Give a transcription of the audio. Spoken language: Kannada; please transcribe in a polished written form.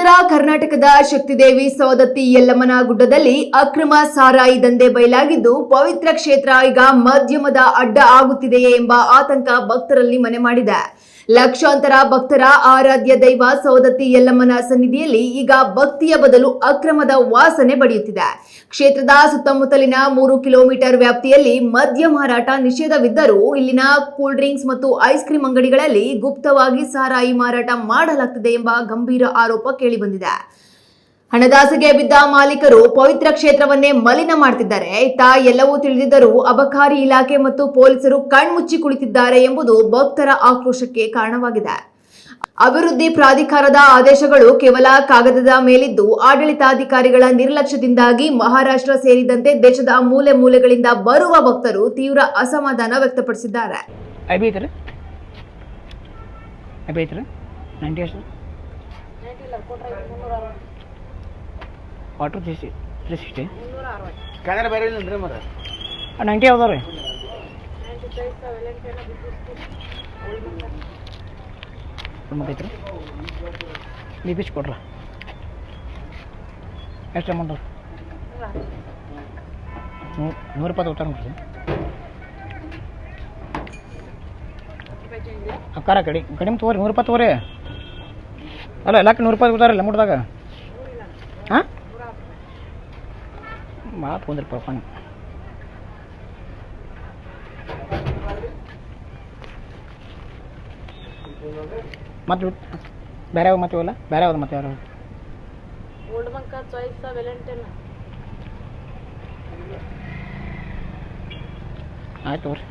ಉತ್ತರ ಕರ್ನಾಟಕದ ಶಕ್ತಿದೇವಿ ಸವದತ್ತಿ ಯಲ್ಲಮ್ಮನ ಗುಡ್ಡದಲ್ಲಿ ಅಕ್ರಮ ಸಾರಾಯಿ ದಂಧೆ ಬಯಲಾಗಿದ್ದು ಪವಿತ್ರ ಕ್ಷೇತ್ರ ಈಗ ಮಧ್ಯಮದ ಅಡ್ಡ ಆಗುತ್ತಿದೆಯೇ ಎಂಬ ಆತಂಕ ಭಕ್ತರಲ್ಲಿ ಮನೆ ಮಾಡಿದೆ. ಲಕ್ಷಾಂತರ ಭಕ್ತರ ಆರಾಧ್ಯ ದೈವ ಸವದತ್ತಿ ಯಲ್ಲಮ್ಮನ ಸನ್ನಿಧಿಯಲ್ಲಿ ಈಗ ಭಕ್ತಿಯ ಬದಲು ಅಕ್ರಮದ ವಾಸನೆ ಬಡಿಯುತ್ತಿದೆ. ಕ್ಷೇತ್ರದ ಸುತ್ತಮುತ್ತಲಿನ 3 ಕಿಲೋಮೀಟರ್ ವ್ಯಾಪ್ತಿಯಲ್ಲಿ ಮದ್ಯ ಮಾರಾಟ ನಿಷೇಧವಿದ್ದರೂ ಇಲ್ಲಿನ ಕೂಲ್ ಡ್ರಿಂಕ್ಸ್ ಮತ್ತು ಐಸ್ ಕ್ರೀಂ ಅಂಗಡಿಗಳಲ್ಲಿ ಗುಪ್ತವಾಗಿ ಸಾರಾಯಿ ಮಾರಾಟ ಮಾಡಲಾಗುತ್ತಿದೆ ಎಂಬ ಗಂಭೀರ ಆರೋಪ ಕೇಳಿಬಂದಿದೆ. ಹಣದಾಸೆಗೆ ಬಿದ್ದ ಮಾಲೀಕರು ಪವಿತ್ರ ಕ್ಷೇತ್ರವನ್ನೇ ಮಲಿನ ಮಾಡುತ್ತಿದ್ದಾರೆ. ಇತ್ತ ಎಲ್ಲವೂ ತಿಳಿದಿದ್ದರೂ ಅಬಕಾರಿ ಇಲಾಖೆ ಮತ್ತು ಪೊಲೀಸರು ಕಣ್ಮುಚ್ಚಿ ಕುಳಿತಿದ್ದಾರೆ ಎಂಬುದು ಭಕ್ತರ ಆಕ್ರೋಶಕ್ಕೆ ಕಾರಣವಾಗಿದೆ. ಅಭಿವೃದ್ಧಿ ಪ್ರಾಧಿಕಾರದ ಆದೇಶಗಳು ಕೇವಲ ಕಾಗದದ ಮೇಲಿದ್ದು ಆಡಳಿತಾಧಿಕಾರಿಗಳ ನಿರ್ಲಕ್ಷ್ಯದಿಂದಾಗಿ ಮಹಾರಾಷ್ಟ್ರ ಸೇರಿದಂತೆ ದೇಶದ ಮೂಲೆ ಮೂಲೆಗಳಿಂದ ಬರುವ ಭಕ್ತರು ತೀವ್ರ ಅಸಮಾಧಾನ ವ್ಯಕ್ತಪಡಿಸಿದ್ದಾರೆ. ವಾಟರ್ 360 ಕನ್ನಡ ಬೇರೆ ಇಲ್ಲ ಮರ 90 ಯಾವ್ದಾವ್ರಿ ಮತ್ತೈತ್ರಿ ಬೀಚ್ ಕೊಡ್ರ ಎಷ್ಟು ಅಮೌಂಟ್ 120 ಉತ್ತಾರ ನೋಡ್ರಿ ಅಕ್ಕಾರ ಕಡಿಮೆ ತಗೋರಿ 120 ತಗೋರಿ ಅಲ್ಲ ಎಲ್ಲಕ್ಕೆ 120 ಉತ್ತಾರಲ್ಲ ಮುಟ್ದಾಗ ಹಾಂ ಮಾತು ಬಂದ್ರಿ ಪಾಪ ಮತ್ತೆ ಬೇರೆ ಯಾವ ಮತ್ತೆ ಇವಲ್ಲ ಬೇರೆ ಯಾವ್ದು ಮತ್ತೆ ಯಾರು ಓಲ್ಡ್ ಬಂಕ ಚಾಯ್ಸ್ ವ್ಯಾಲೆಂಟೈನ್ ಆಯ್ತು ತಗೋರಿ